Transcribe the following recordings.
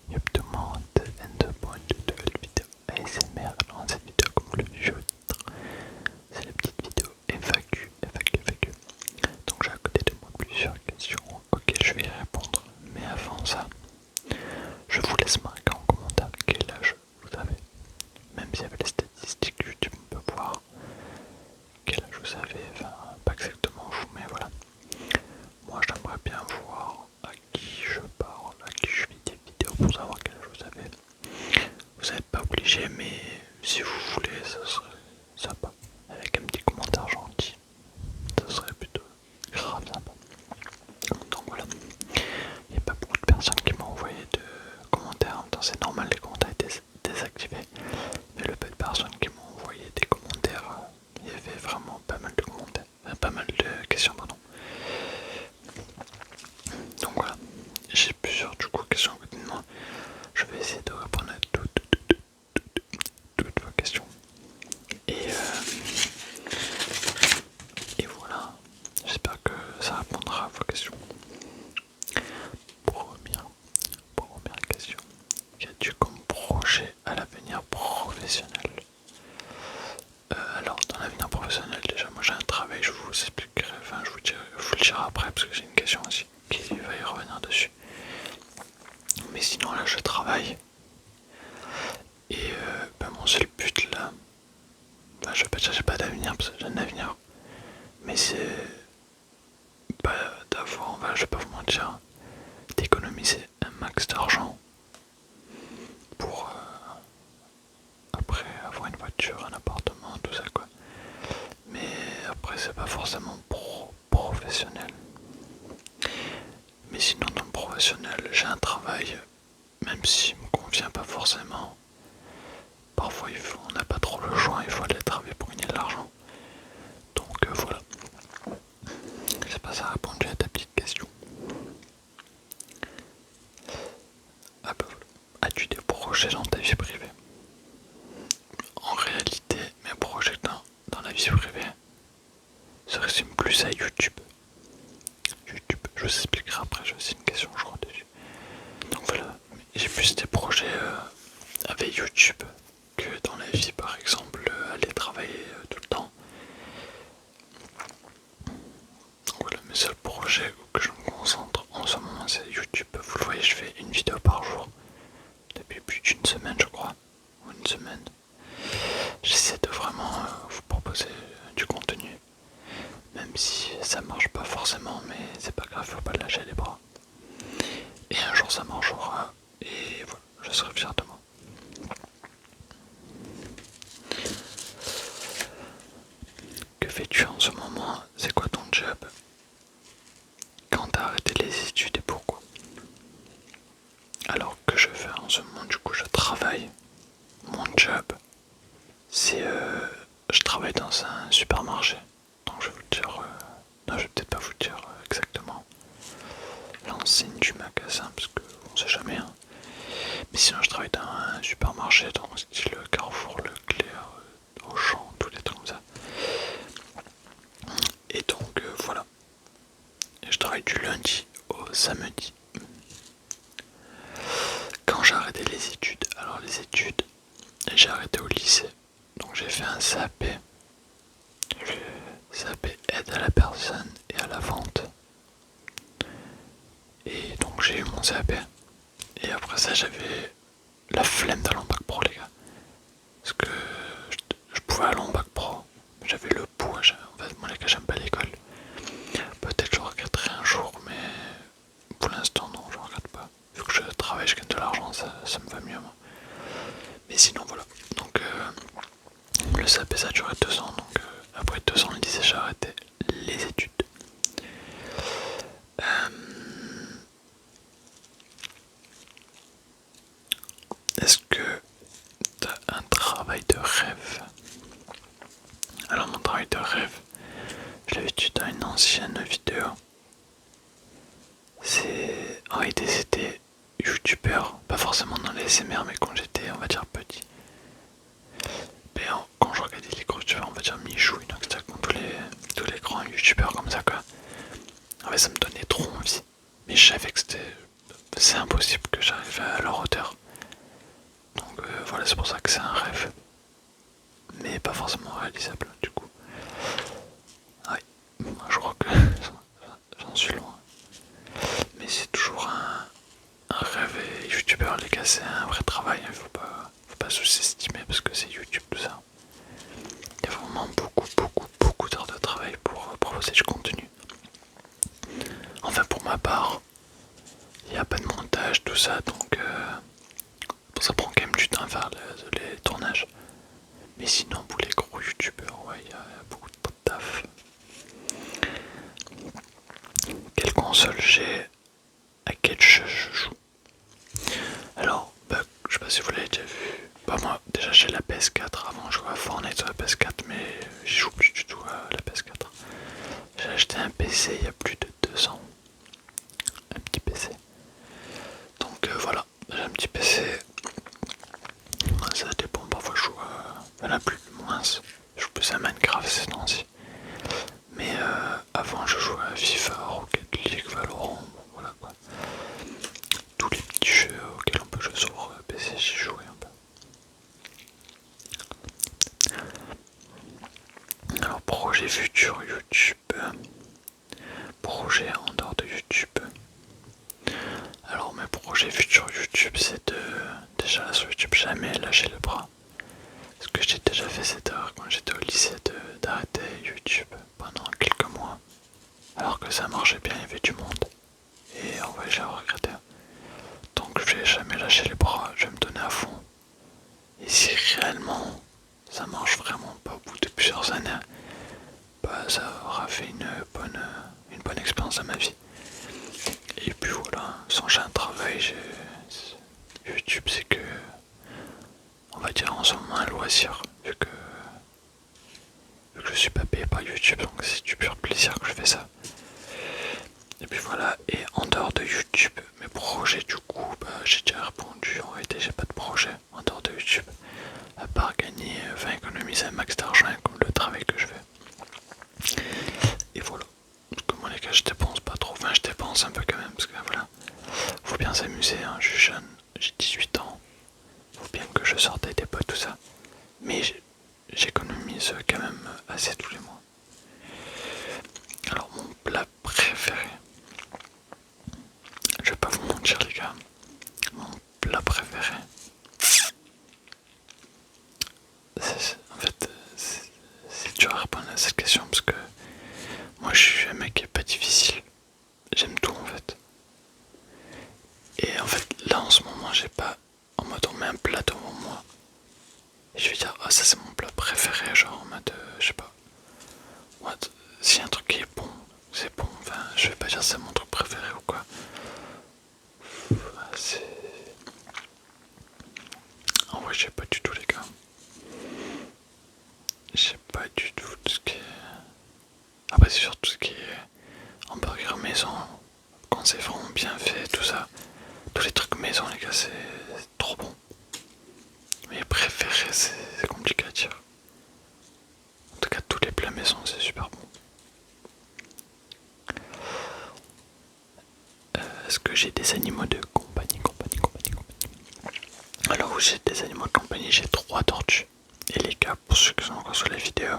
Yep, demande and point de nouvelle vidéo ASMR. Dans cette vidéo, comme vous l'avez vu au titre, c'est la petite vidéo FAQ. Donc j'ai à côté de moi plusieurs questions auxquelles je vais y répondre. Mais avant ça, je vous laisse marquer en commentaire quel âge vous avez. Même si avec les statistiques YouTube on peut voir quel âge vous avez, enfin pas exactement vous, mais voilà. Moi j'aimerais bien voir à qui je parle, à qui je fais des vidéos pour savoir quel âge vous avez. Vous n'êtes pas obligé, mais si vous voulez, ça serait sympa. Avec un petit commentaire gentil, ça serait plutôt grave sympa. Donc voilà, il n'y a pas beaucoup de personnes qui m'ont envoyé de commentaires. En même temps, c'est normal, les commentaires étaient désactivés. Mais le peu de personnes qui m'ont envoyé des commentaires, il y avait vraiment pas mal de commentaires, pas mal de questions, pardon. Donc voilà, j'ai plusieurs du coup questions à côté de moi. Je vais essayer de répondre à toutes vos questions. Et voilà, j'espère que ça répondra à vos questions. Première question. Qu'as-tu comme projet à l'avenir professionnel? Alors dans l'avenir professionnel, déjà moi j'ai un travail, je vous expliquerai, enfin je vous le dirai après parce que j'ai une question aussi qui va y revenir dessus. Mais sinon là je travaille et mon seul but là, enfin, je vais pas dire j'ai pas d'avenir parce que j'ai un avenir, mais c'est pas d'avoir, enfin, je vais pas vous mentir, d'économiser un max d'argent pour après avoir une voiture, un appartement, tout ça quoi. Mais après c'est pas forcément professionnel. Mais sinon dans le professionnel j'ai un travail, même s'il me convient pas forcément. Parfois on n'a pas trop le choix, il faut aller travailler pour gagner de l'argent. Donc voilà. Je sais pas si ça a répondu à ta petite question. Ah bah voilà. As-tu des projets dans ta vie privée? En réalité, mes projets dans la vie privée se résument plus à YouTube. Je vous expliquerai après, j'ai aussi une question je crois dessus. Donc voilà, j'ai plus des projets avec YouTube que dans la vie, par exemple aller travailler tout le temps. Donc voilà, mes seuls projets que je me concentre en ce moment c'est YouTube. Vous le voyez, je fais une vidéo par jour depuis plus d'une semaine je crois, ou une semaine. J'essaie de vraiment vous proposer du contenu, même si ça marche pas forcément, mais c'est pas grave, faut pas lâcher les bras. Et un jour ça marchera, et voilà, je serai fier de moi. Que fais-tu en ce moment? C'est quoi ton job? Quand t'as arrêté les études et pourquoi? Alors que je fais en ce moment, du coup je travaille. Mon job, c'est je travaille dans un supermarché. Donc je vais vous dire, non je vais peut-être pas vous dire exactement l'enseigne du magasin parce que on sait jamais. Hein. Mais sinon je travaille dans un supermarché, dans le style Carrefour, Leclerc, Auchan, tous les trucs comme ça. Et donc voilà. Et je travaille du lundi au samedi. Quand j'ai arrêté les études, alors les études, j'ai arrêté au lycée. Donc j'ai fait un CAP. CAP aide à la personne et à la vente. Et donc j'ai eu mon CAP. Et après ça j'avais la flemme d'aller en bac pro les gars. Parce que je pouvais aller en bac pro. J'avais le pouls. En fait moi les gars j'aime pas l'école. Peut-être je regretterai un jour mais pour l'instant non je regrette pas. Vu que je travaille, je gagne de l'argent, ça me va mieux moi. Mais sinon voilà. Donc le CAP ça a duré 2 ans. Donc après 2 ans le lycée j'ai arrêté les études. Est-ce que tu as un travail de rêve? Alors mon travail de rêve, je l'avais dit dans une ancienne vidéo. C'est en réalité c'était youtubeur, pas forcément dans les SMR mais quand j'étais on va dire petit. Mais quand je regardais les gros youtubeurs, on va dire Michou, Inoxtag, tous les grands youtubeurs comme ça quoi. En fait ça me donnait trop envie. Mais je savais que c'est impossible que j'arrive à leur hauteur. voilà, c'est pour ça que c'est un rêve, mais pas forcément réalisable du coup. Ouais, moi je crois que j'en suis loin, mais c'est toujours un rêve. Et youtubeur les gars, c'est un vrai travail, il faut pas sous-estimer parce que c'est YouTube tout ça. Il y a vraiment beaucoup d'heures de travail pour proposer du contenu. Enfin pour ma part, il n'y a pas de montage, tout ça, donc ça prend quand même du temps à faire les tournages. Mais sinon pour les gros youtubeurs, ouais, il y a beaucoup de taf. Quelle console j'ai, à quel jeu je joue? Alors, bah, je sais pas si vous l'avez déjà vu. Bah moi, déjà j'ai la PS4, avant je jouais à Fortnite sur la PS4, mais j'y joue plus du tout à la PS4. J'ai acheté un PC il y a plus de 2 ans, un petit PC. Donc voilà, j'ai un petit PC. Ça dépend, parfois je joue à... Il y en a plus, moins. Je joue plus à Minecraft ces temps-ci. Mais avant je jouais à FIFA, Rocket League, Valorant, bon, voilà quoi. Tous les petits jeux auxquels on peut jouer sur PC, j'y jouais un peu. Alors projet futur YouTube, projet en dehors de YouTube. Alors mes projets futurs YouTube, c'est de déjà là sur YouTube jamais lâcher le bras. Ce que j'ai déjà fait cette heure quand j'étais au lycée d'arrêter YouTube pendant quelques mois. Alors que ça marchait bien, il y avait du monde. Et en vrai j'ai regretté. Donc je vais jamais lâcher les bras, je vais me donner à fond. Et si réellement ça marche vraiment pas au bout de plusieurs années, bah ça aura fait une bonne expérience dans ma vie. Et puis voilà, sans j'ai un travail, YouTube c'est que, on va dire en ce moment un loisir, vu que je suis pas payé par YouTube, donc c'est du pur plaisir que je fais ça. Et puis voilà, et en dehors de YouTube, mes projets du coup, bah, j'ai déjà répondu, en réalité j'ai pas de projet en dehors de YouTube, à part gagner, enfin économiser un max d'argent comme le travail que je fais. Et voilà, parce que moi les gars je dépense pas trop, enfin je dépense un peu quand même, parce que voilà, faut bien s'amuser, hein. Je suis jeune, j'ai 18 ans, faut bien que je sorte avec des potes, tout ça, mais j'économise quand même assez tous les mois. Alors mon plat préféré, je vais pas vous mentir les gars, mon plat préféré, en fait c'est dur à répondre à cette question parce que moi je suis un mec qui est pas difficile, j'aime tout en fait. Et en fait là en ce moment j'ai pas, en mode on met un plat devant moi et je vais dire ah ça c'est mon plat préféré, genre en mode je sais pas, what, si un truc qui est bon, c'est bon, enfin je vais pas dire c'est mon truc préféré ou quoi. C'est... En vrai, j'ai pas du tout les gars. J'ai pas du tout ce qui est... Après c'est surtout ce qui est hamburger maison, quand c'est vraiment bien fait, tout ça. Tous les trucs maison les gars, c'est trop bon. Mes préférés, c'est compliqué à dire. En tout cas, tous les plats maison, c'est super bon. Est-ce que j'ai des animaux de compagnie? Alors où j'ai des animaux de compagnie, j'ai 3 tortues. Et les gars, pour ceux qui sont encore sur la vidéo,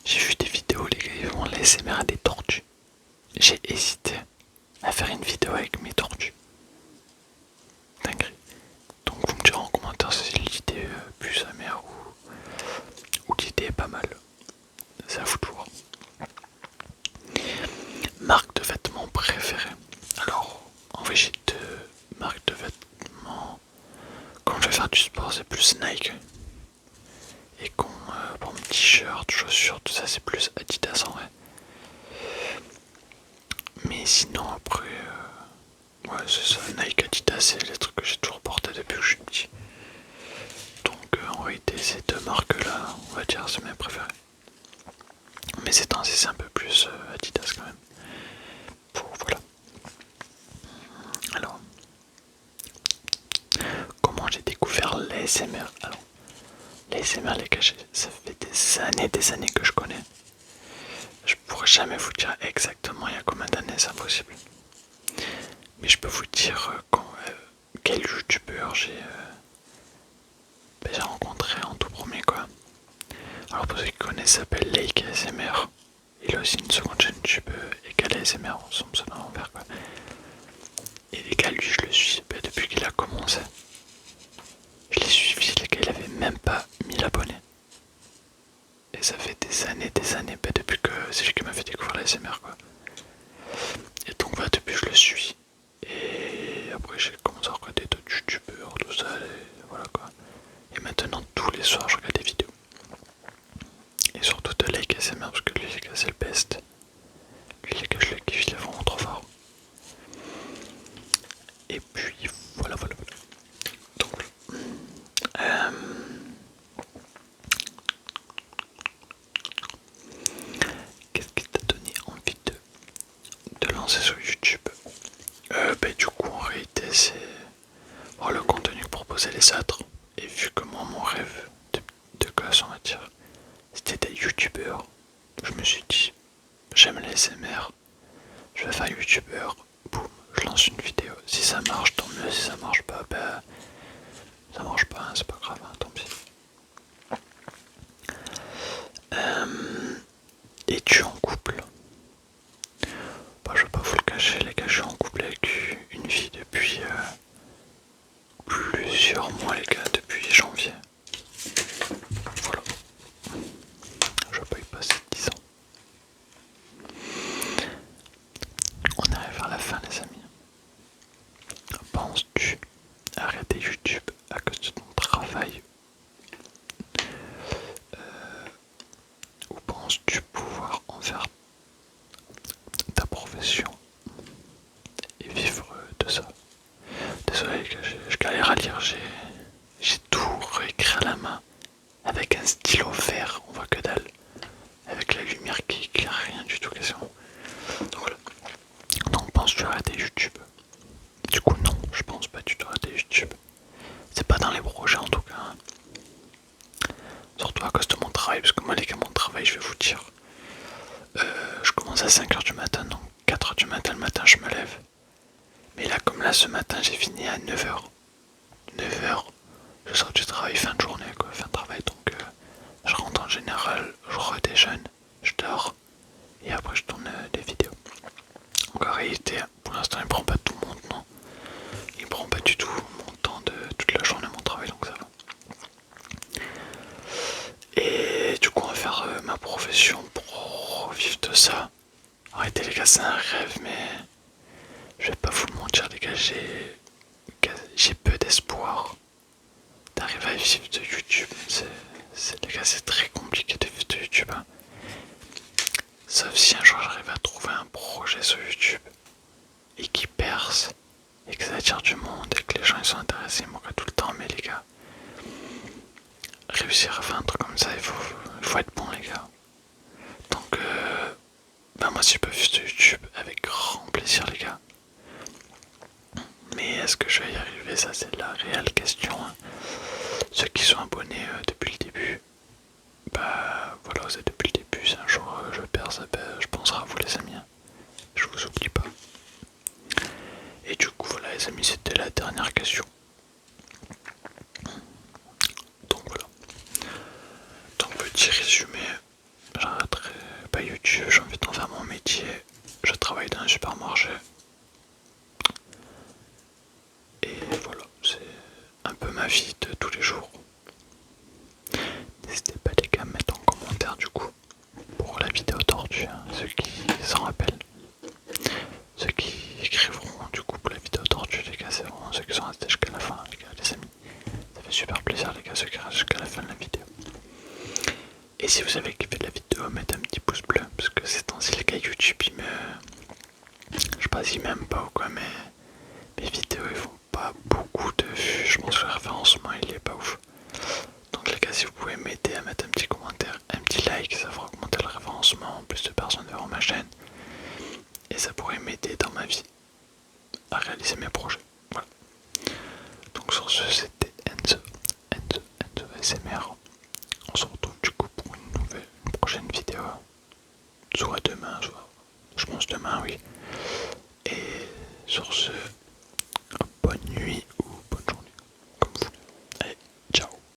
j'ai vu des vidéos, les gars, ils vont laisser à des tortues. J'ai hésité à faire une vidéo avec mes tortues. Dinguerie. Donc vous me direz en commentaire si l'idée plus sa mère ou l'idée est pas mal. C'est à vous de voir. Marque de vêtements préférée. Alors, en vrai j'ai 2 marques de vêtements. Quand je vais faire du sport, c'est plus Nike. Et quand pour mon t-shirt, chaussures, tout ça, c'est plus Adidas en vrai. Mais sinon après, ouais c'est ça, Nike, Adidas, c'est les trucs que j'ai toujours porté depuis que je suis petit. Donc en réalité ces 2 marques-là, on va dire, c'est mes préférées. Mais ces temps-ci c'est un peu plus Adidas quand même. Voilà. Alors, comment j'ai découvert l'ASMR? Alors, l'ASMR les gars, ça fait des années que je connais. Je pourrais jamais vous dire exactement il y a combien d'années, c'est impossible. Mais je peux vous dire quel youtubeur Alors pour ceux qui connaissent, il s'appelle Lake ASMR. Il a aussi une seconde chaîne YouTube égale ASMR, ensemble ça va en faire quoi. Et les gars, lui je le suis depuis qu'il a commencé. Je l'ai suivi, les gars, il avait même pas 1000 abonnés. Et ça fait des années, depuis que c'est lui qui m'a fait découvrir l'ASMR quoi. Et donc depuis je le suis. Et après j'ai commencé à regarder d'autres youtubeurs, tout ça, et voilà quoi. Et maintenant tous les soirs je regarde des vidéos. Et surtout de Like ASMR parce que lui les gars c'est le best. Lui les gars je le kiffe, il est vraiment trop fort. Et puis voilà. Donc qu'est-ce qui t'a donné envie de lancer sur YouTube? Du coup en réalité c'est voir le contenu que proposaient les autres. Et vu que moi mon rêve de gosse on va dire c'était d'être youtubeur, je me suis dit j'aime les SMR, je vais faire youtubeur, boum, je lance une vidéo. Si ça marche tant mieux, si ça marche pas, ça marche pas, hein, c'est pas grave, hein, tant pis. Es-tu en couple? Je vais pas vous le cacher les gars, je suis en couple avec une fille depuis plusieurs mois les gars, depuis janvier. Voilà. Je vais pas y passer 10 ans. On arrive vers la fin les amis. Penses-tu arrêter YouTube à cause de ton travail ou penses-tu pouvoir en faire ta profession et vivre de ça? Désolé les gars, je galère à lire, j'ai tout réécrit à la main avec un stylo vert, on voit que dalle, avec la lumière qui éclaire rien du tout quasiment. Donc voilà. Donc penses-tu arrêter YouTube? Du coup non, je pense pas du tout arrêter YouTube. C'est pas dans les projets en tout cas. Hein. Surtout à cause de mon travail, parce que moi les gars mon travail je vais vous dire. Je commence à 5h du matin, donc 4h du matin le matin je me lève. Mais là comme là ce matin j'ai fini à 9h. 9h, je sors du travail fin de journée quoi, fin de travail donc je rentre en général, je redéjeune, je dors et après je tourne des vidéos. Donc en réalité pour l'instant il me prend pas tout mon temps, il me prend pas du tout mon temps de toute la journée mon travail donc ça va. Et du coup on va faire ma profession pour vivre de ça. Arrêtez les gars c'est un rêve mais je vais pas vous le mentir les gars, j'ai peu d'espoir d'arriver à vivre de YouTube. Les gars c'est très compliqué de vivre de YouTube hein. Sauf si un jour j'arrive à trouver un projet sur YouTube et qui perce et que ça attire du monde et que les gens ils sont intéressés moi tout le temps. Mais les gars, réussir à faire un truc comme ça il faut être bon les gars. Donc moi si je peux vivre de YouTube avec grand plaisir les gars. Mais est-ce que je vais y arriver? Ça c'est la réelle question hein. Ceux qui sont abonnés depuis le début, voilà vous êtes depuis le début. Si un jour je perds, je penserai à vous les amis hein. Je vous oublie pas. Et du coup voilà les amis, c'était la dernière question. Donc voilà. Donc petit résumé, j'arrêterai pas YouTube, j'ai envie d'en faire mon métier. Je travaille dans un supermarché. Et voilà, c'est un peu ma vie de tous les jours. N'hésitez pas les gars à mettre en commentaire du coup pour la vidéo tortue, hein, ceux qui s'en rappellent. Ceux qui écriveront du coup pour la vidéo tortue les gars, c'est vraiment ceux qui sont restés jusqu'à la fin les gars, les amis. Ça fait super plaisir les gars, ceux qui restent jusqu'à la fin de la vidéo. Et si vous avez kiffé la vidéo, mettez un petit pouce bleu, parce que ces temps-ci les gars YouTube ils me... Je sais pas s'ils m'aiment pas ou quoi, mais mes vidéos ils font pas beaucoup de vues. Je pense que le référencement il est pas ouf. Donc les gars, si vous pouvez m'aider à mettre un petit commentaire, un petit like, ça fera augmenter le référencement, plus de personnes verront ma chaîne. Et ça pourrait m'aider dans ma vie à réaliser mes projets. Voilà. Donc sur ce, c'était Enzo ASMR. On se retrouve du coup pour une prochaine vidéo. Soit demain, soit... Je pense demain, oui. Et sur ce...